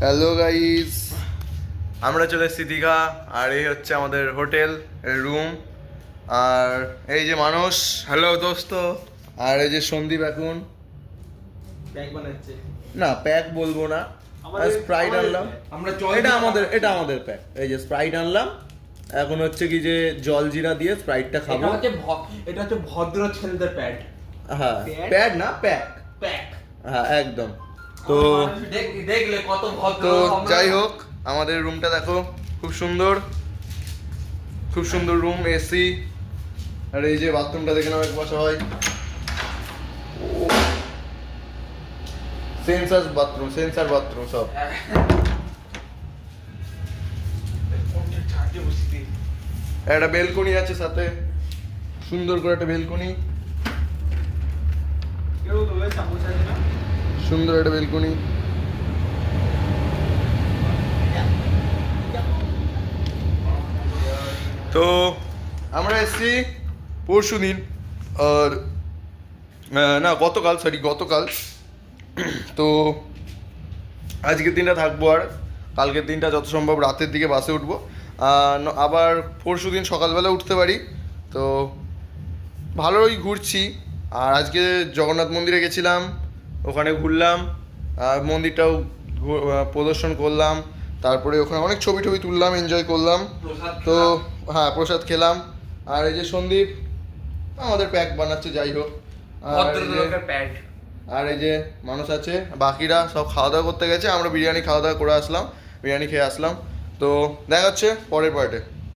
Hello guys, আমরা চলে এসেছি দীঘা। আর এই হচ্ছে আমাদের হোটেল রুম। আর এই যে মানুষ, হ্যালো দোস্ত। আর এই যে সন্দীপ এখন প্যাক বানাচ্ছে। না প্যাক বলবো না, স্প্রাইট আনলাম। আমরা জল এটা আমাদের প্যাক। এই যে স্প্রাইট আনলাম, এখন হচ্ছে কি যে জলজিরা দিয়ে স্প্রাইটটা খাবো। এটা হচ্ছে ভদ্র ছেলেদের প্যাড। হ্যাঁ, প্যাড না প্যাক। প্যাক। হ্যাঁ একদম। তো দেখলে কত ভদ্র। তো যাই হোক, আমাদের রুমটা দেখো, খুব সুন্দর, খুব সুন্দর রুম, এসি। আর এই যে বাথরুমটা দেখে নাও একবার সবাই, সেন্সার বাথরুম সব। একটা বেলকনি আছে সাথে, সুন্দর করে একটা বেলকনি, সুন্দর একটা বেলকনি। তো আমরা এসেছি পরশু দিন, আর না গতকাল, গতকাল। তো আজকের দিনটা থাকবো, আর কালকের দিনটা যত সম্ভব রাতের দিকে বাসে উঠবো। আবার পরশু দিন সকালবেলা উঠতে পারি। তো ভালোই ঘুরছি। আর আজকে জগন্নাথ মন্দিরে গেছিলাম, ওখানে ঘুরলাম, আর মন্দিরটাও প্রদর্শন করলাম। তারপরে ওখানে অনেক ছবি টবি তুললাম, এনজয় করলাম। তো হ্যাঁ, প্রসাদ খেলাম। আর এই যে সন্দীপ আমাদের প্যাক বানাচ্ছে, যাই হোক। আর এই যে মানুষ আছে, বাকিরা সব খাওয়া দাওয়া করতে গেছে। আমরা বিরিয়ানি খাওয়া দাওয়া করে আসলাম, বিরিয়ানি খেয়ে আসলাম। তো দেখা হচ্ছে পরের পার্টে।